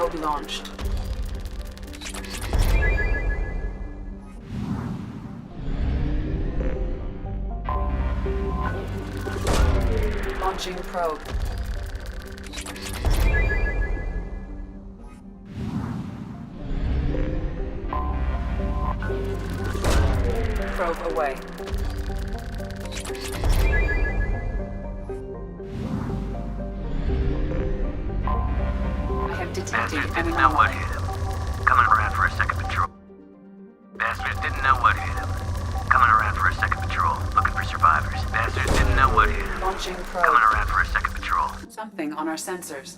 Probe launched. Launching probe. Probe away. I have detected Bastards didn't know what hit him. Coming around for a second patrol. Bastards didn't know what hit him. Coming around for a second patrol. Looking for survivors. Bastards didn't know what hit him. Launching probe. Coming around for a second patrol. Something on our sensors.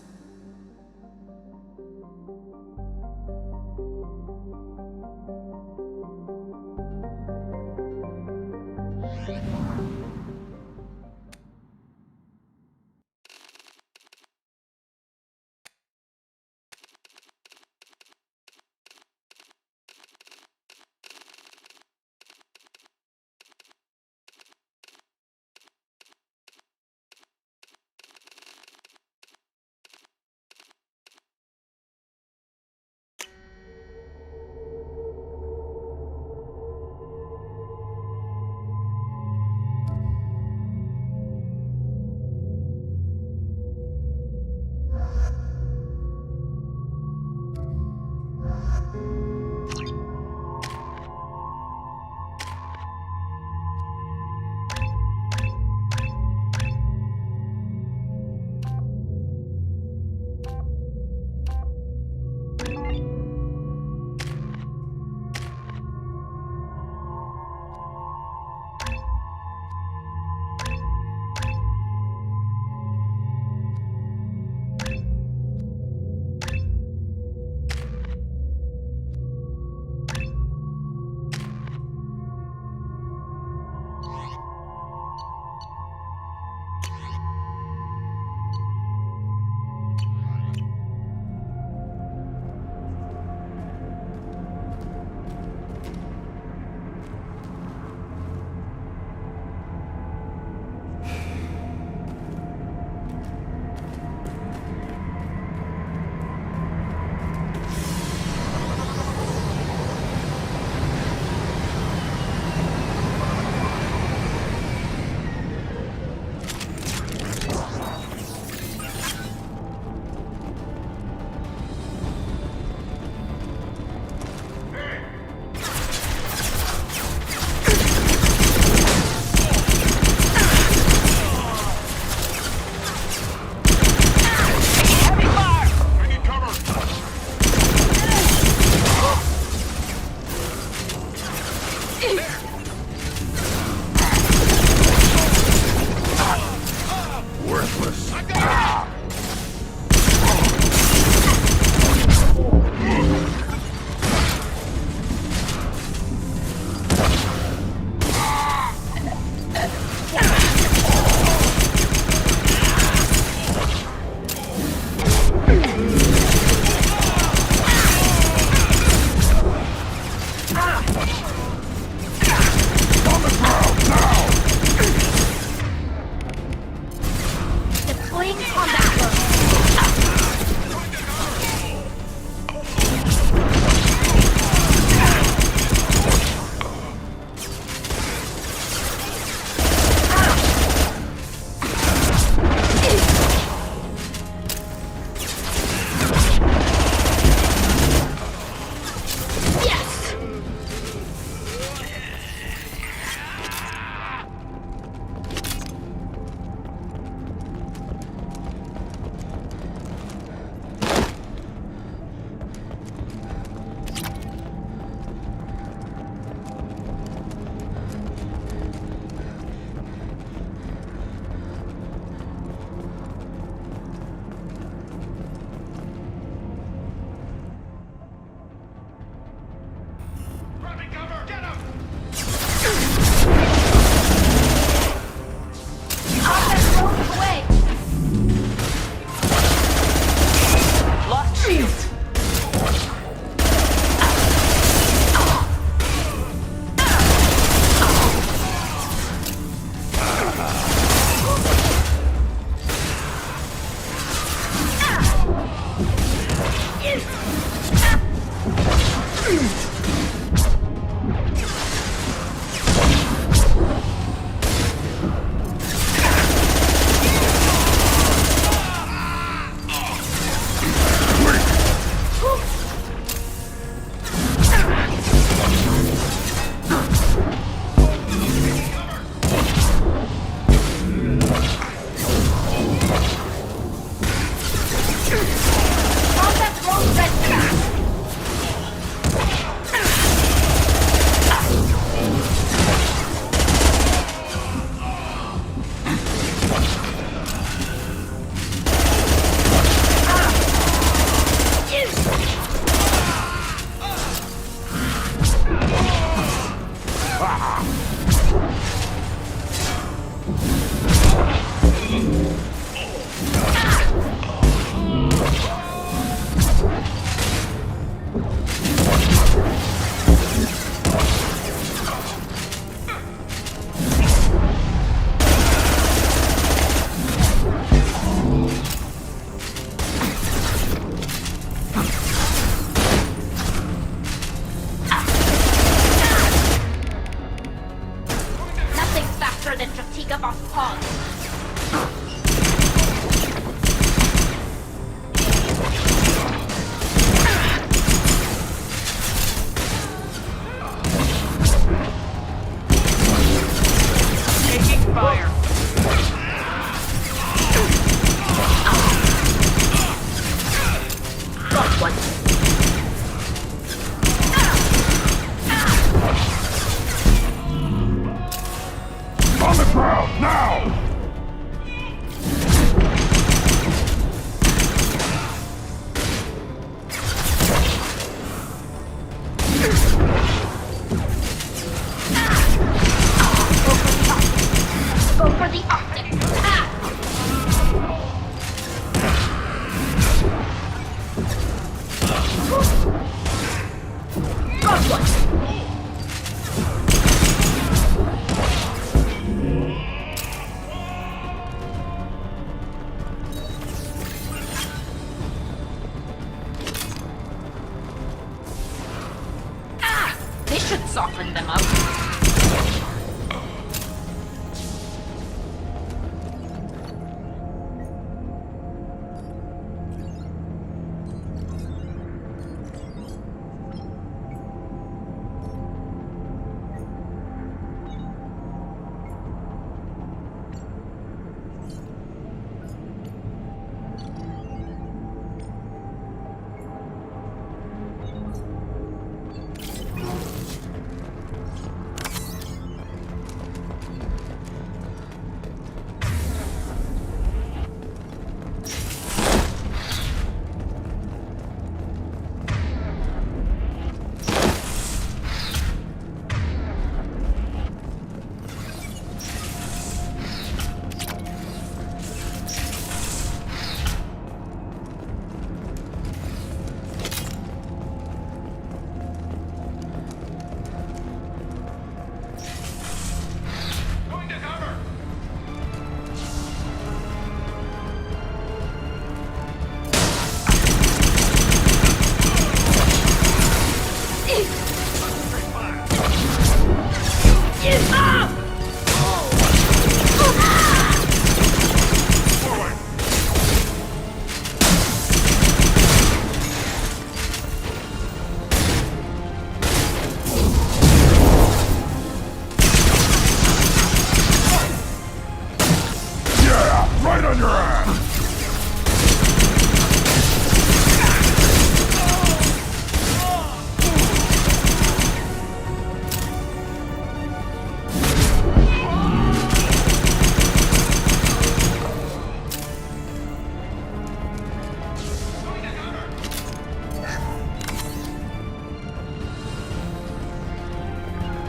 soften them up.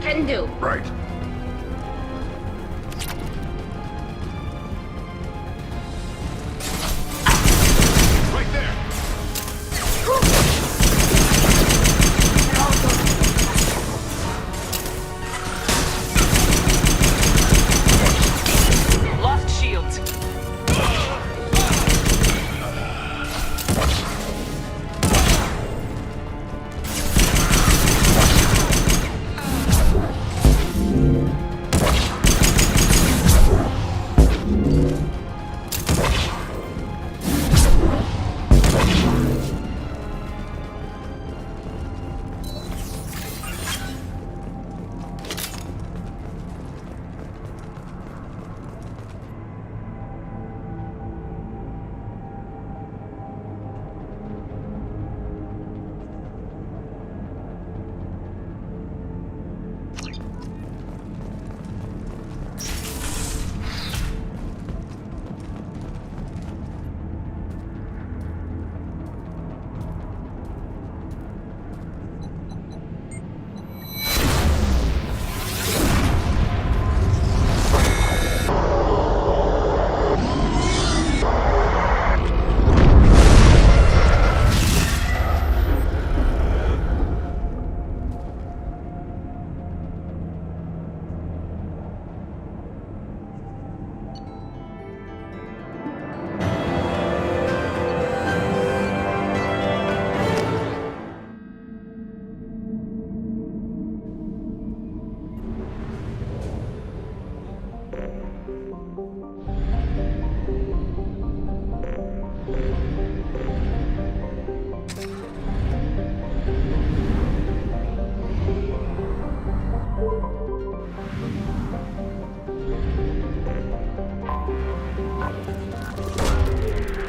Can do. Right. Right there. Lost shields.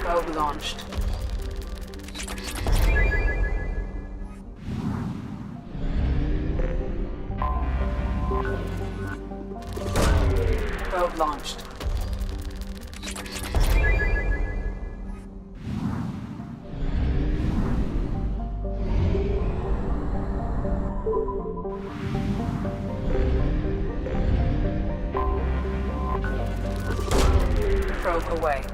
Probe launched. Probe launched. Probe away.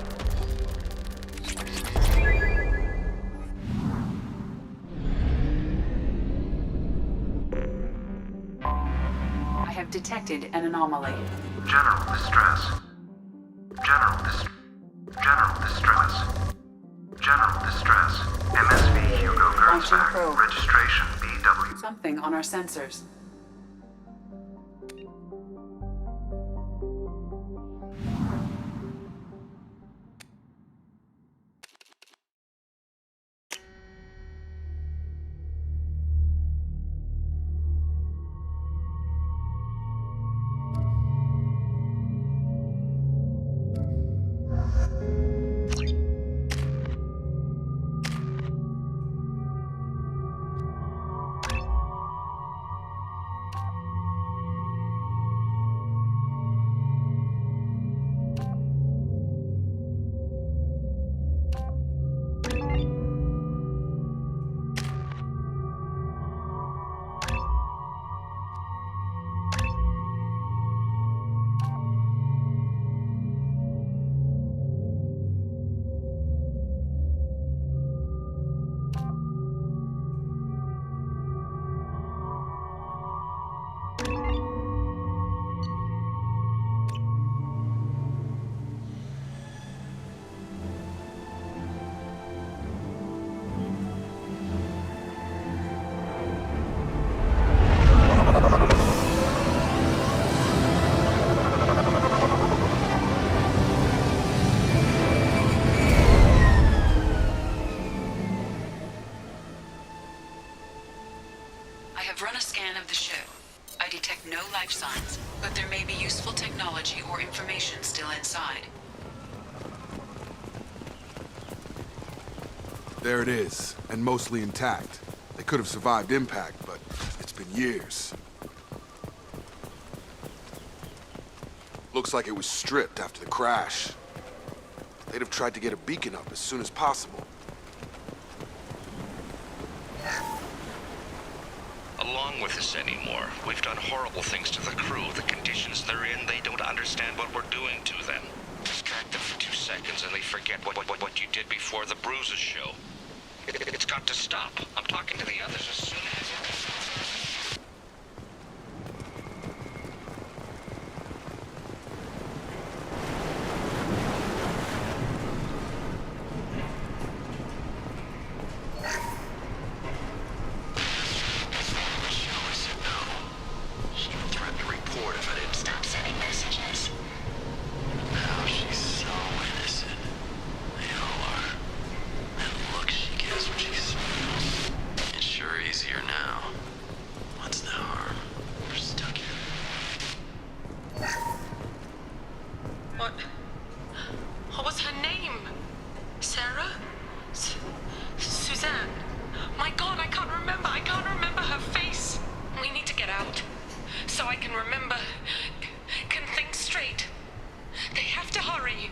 I have detected an anomaly. General distress. General distress. General distress. MSV Hugo Launching Gernsback. probe. Registration BW. Something on our sensors. life signs, but there may be useful technology or information still inside. There it is, and mostly intact. They could have survived impact, but it's been years. Looks like it was stripped after the crash. They'd have tried to get a beacon up as soon as possible. Along with us anymore. We've done horrible things to the crew. The conditions they're in, they don't understand what we're doing to them. Distract them for 2 seconds and they forget what you did before the bruises show. It's got to stop. I'm talking to the others as soon as... What was her name? Sarah? Suzanne? My God, I can't remember. I can't remember her face. We need to get out. So I can remember. Can think straight. They have to hurry.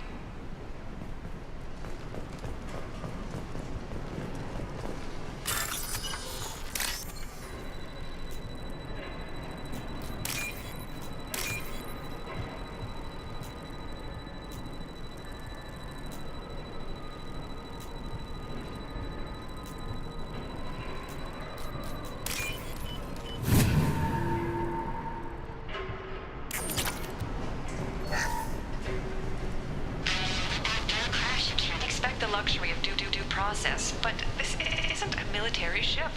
Luxury of due process, but this isn't a military ship.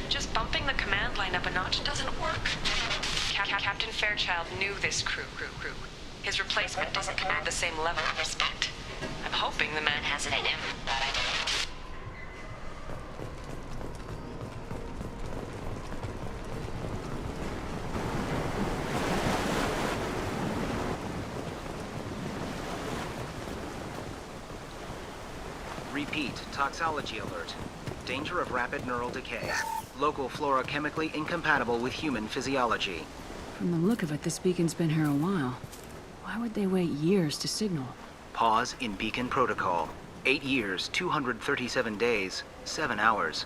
Just bumping the command line up a notch doesn't work. Captain Fairchild knew this crew. His replacement doesn't command the same level of respect. I'm hoping the man has it in him, but I don't. Repeat, toxology alert. Danger of rapid neural decay. Local flora chemically incompatible with human physiology. From the look of it, this beacon's been here a while. Why would they wait years to signal? Pause in beacon protocol. 8 years, 237 days, 7 hours.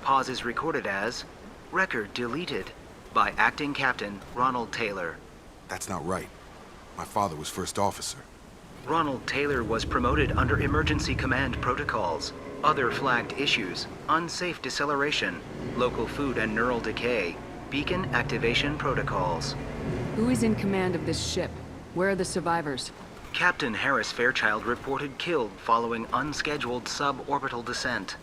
Pause is recorded as record deleted by Acting Captain Ronald Taylor. That's not right. My father was first officer. Ronald Taylor was promoted under emergency command protocols. Other flagged issues: unsafe deceleration, local food and neural decay, beacon activation protocols. Who is in command of this ship? Where are the survivors? Captain Harris Fairchild reported killed following unscheduled suborbital descent.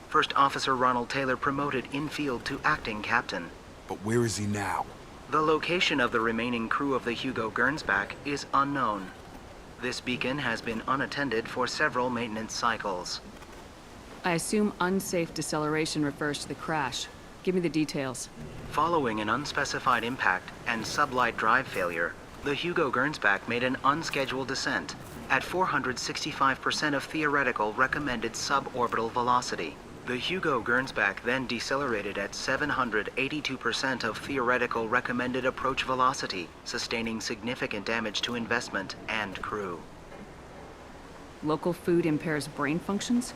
First Officer Ronald Taylor promoted in-field to acting captain. But where is he now? The location of the remaining crew of the Hugo Gernsback is unknown. This beacon has been unattended for several maintenance cycles. I assume unsafe deceleration refers to the crash. Give me the details. Following an unspecified impact and sublight drive failure, the Hugo Gernsback made an unscheduled descent at 465% of theoretical recommended suborbital velocity. The Hugo Gernsback then decelerated at 782% of theoretical recommended approach velocity, sustaining significant damage to investment and crew. Local food impairs brain functions?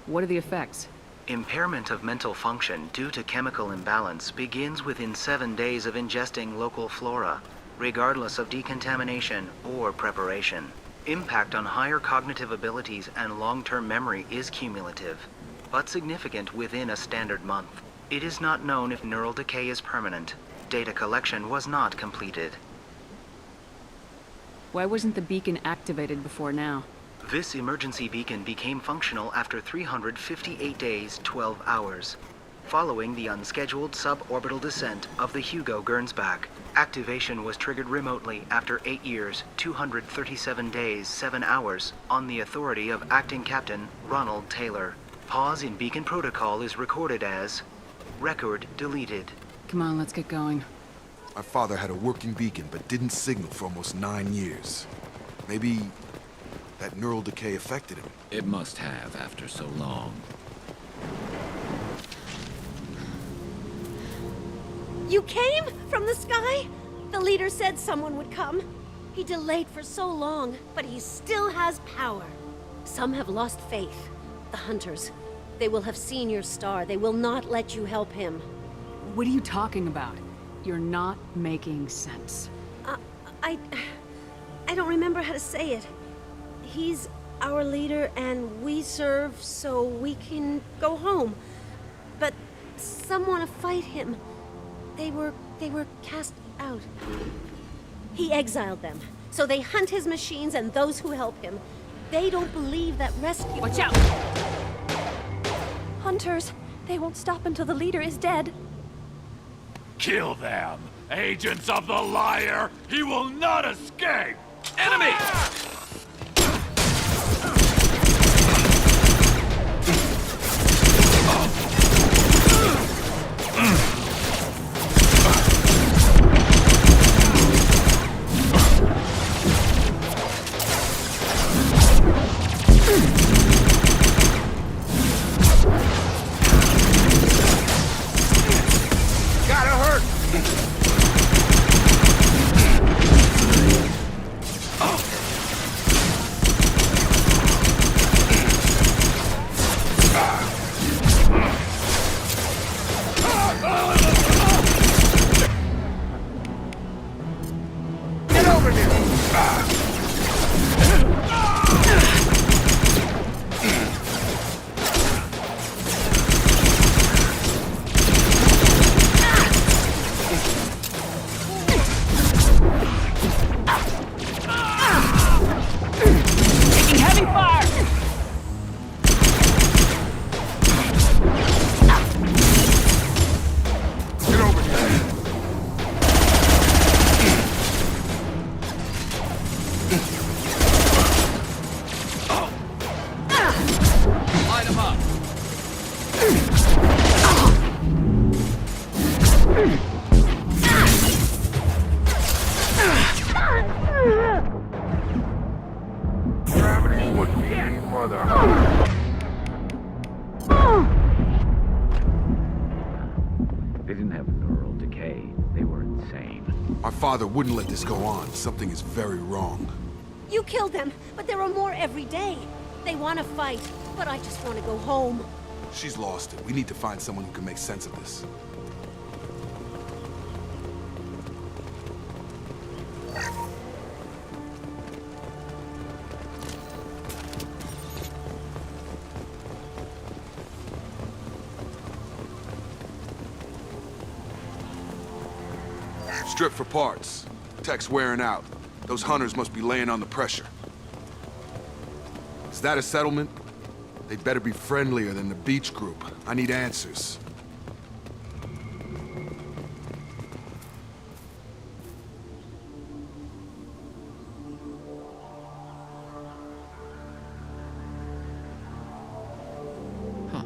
What are the effects? Impairment of mental function due to chemical imbalance begins within 7 days of ingesting local flora, regardless of decontamination or preparation. Impact on higher cognitive abilities and long-term memory is cumulative, but significant within a standard month. It is not known if neural decay is permanent. Data collection was not completed. Why wasn't the beacon activated before now? This emergency beacon became functional after 358 days, 12 hours. Following the unscheduled suborbital descent of the Hugo Gernsback, activation was triggered remotely after 8 years, 237 days, 7 hours, on the authority of Acting Captain Ronald Taylor. Pause in beacon protocol is recorded as record deleted. Come on, let's get going. My father had a working beacon, but didn't signal for almost 9 years. Maybe that neural decay affected him. It must have after so long. You came from the sky? The leader said someone would come. He delayed for so long, but he still has power. Some have lost faith. The hunters. They will have seen your star. They will not let you help him. What are you talking about? You're not making sense. I don't remember how to say it. He's our leader and we serve so we can go home. But some want to fight him. They were cast out. He exiled them, so they hunt his machines and those who help him. They don't believe that rescue— Watch out! Hunters, they won't stop until the leader is dead. Kill them! Agents of the liar! He will not escape! Enemy! They didn't have neural decay. They were insane. My father wouldn't let this go on. Something is very wrong. You killed them, but there are more every day. They want to fight, but I just want to go home. She's lost it. We need to find someone who can make sense of this. Strip for parts. Tech's wearing out. Those hunters must be laying on the pressure. Is that a settlement? They'd better be friendlier than the beach group. I need answers. Huh.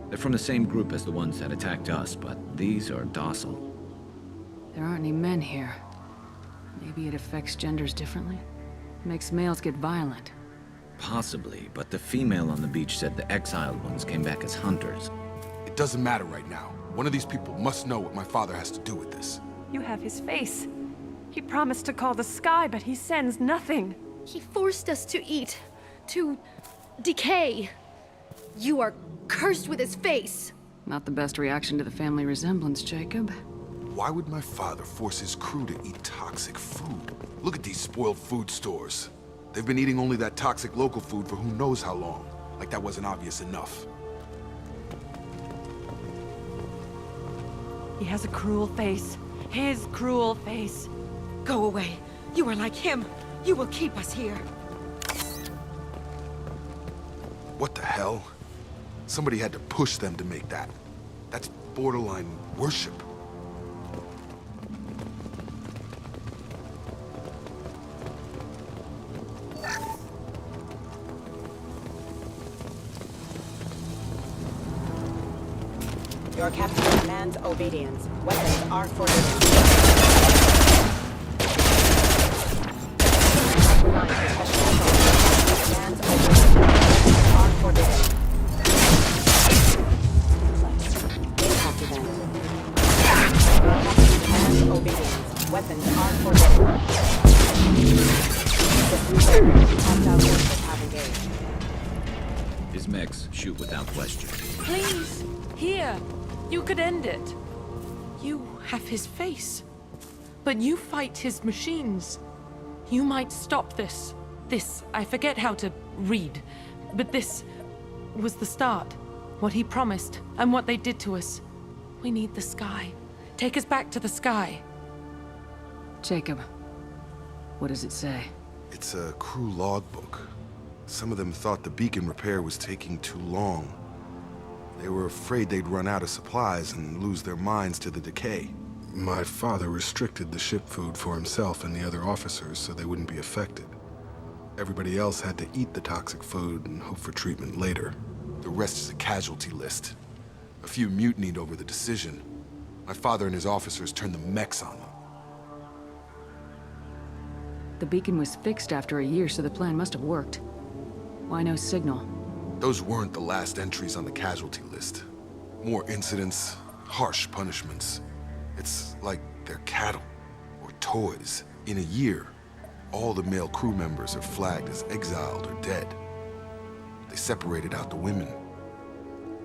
They're from the same group as the ones that attacked us, but these are docile. There aren't any men here. Maybe it affects genders differently? Makes males get violent. Possibly, but the female on the beach said the exiled ones came back as hunters. It doesn't matter right now. One of these people must know what my father has to do with this. You have his face. He promised to call the sky, but he sends nothing. He forced us to eat, to decay. You are cursed with his face. Not the best reaction to the family resemblance, Jacob. Why would my father force his crew to eat toxic food? Look at these spoiled food stores. They've been eating only that toxic local food for who knows how long. Like that wasn't obvious enough. He has a cruel face. His cruel face. Go away. You are like him. You will keep us here. What the hell? Somebody had to push them to make that. That's borderline worship. Your captain demands obedience. Weapons are forbidden. Demands obedience. Weapons are forbidden. Impact event. Demands obedience. Weapons are forbidden. Hostile forces have engaged. His mechs shoot without question. Please! Here! You could end it. You have his face. But you fight his machines. You might stop this. This, I forget how to read. But this was the start. What he promised, and what they did to us. We need the sky. Take us back to the sky. Jacob, what does it say? It's a crew logbook. Some of them thought the beacon repair was taking too long. They were afraid they'd run out of supplies and lose their minds to the decay. My father restricted the ship food for himself and the other officers so they wouldn't be affected. Everybody else had to eat the toxic food and hope for treatment later. The rest is a casualty list. A few mutinied over the decision. My father and his officers turned the mechs on them. The beacon was fixed after a year, so the plan must have worked. Why no signal? Those weren't the last entries on the casualty list. More incidents, harsh punishments. It's like they're cattle, or toys. In a year, all the male crew members are flagged as exiled or dead. They separated out the women,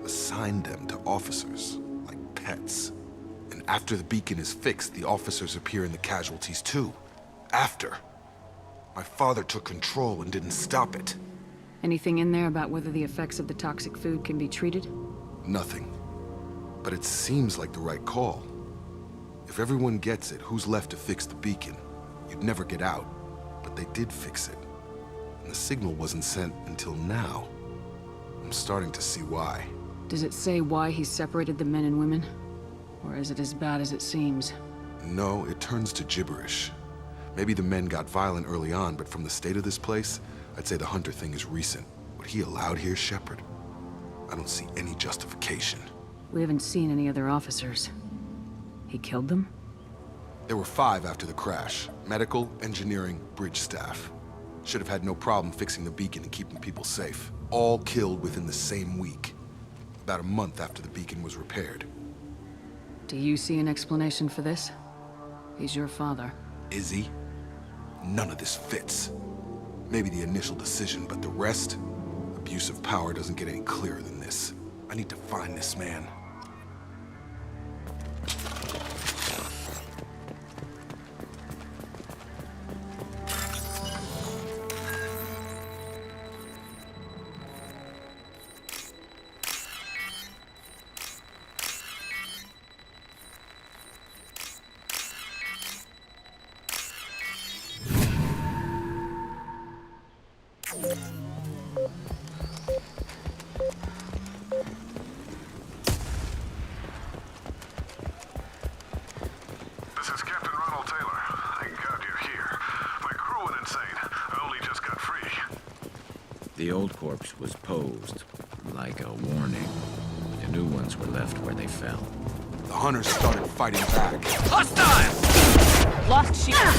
assigned them to officers, like pets. And after the beacon is fixed, the officers appear in the casualties too. After. My father took control and didn't stop it. Anything in there about whether the effects of the toxic food can be treated? Nothing. But it seems like the right call. If everyone gets it, who's left to fix the beacon? You'd never get out. But they did fix it. And the signal wasn't sent until now. I'm starting to see why. Does it say why he separated the men and women? Or is it as bad as it seems? No, it turns to gibberish. Maybe the men got violent early on, but from the state of this place, I'd say the Hunter thing is recent. What he allowed here, Shepard? I don't see any justification. We haven't seen any other officers. He killed them? There were 5 after the crash. Medical, engineering, bridge staff. Should have had no problem fixing the beacon and keeping people safe. All killed within the same week. About a month after the beacon was repaired. Do you see an explanation for this? He's your father. Is he? None of this fits. Maybe the initial decision, but the rest? Abuse of power doesn't get any clearer than this. I need to find this man. This is Captain Ronald Taylor. Thank God you're here. My crew went insane. I only just got free. The old corpse was posed like a warning. The new ones were left where they fell. The hunters started fighting back. Hostile! Lost shield.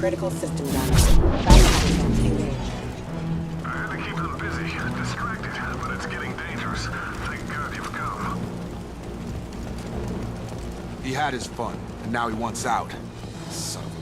Critical system damage. Battle systems engaged. I had to keep them busy, distracted, but it's getting dangerous. Thank God you've come. He had his fun, and now he wants out. Son of a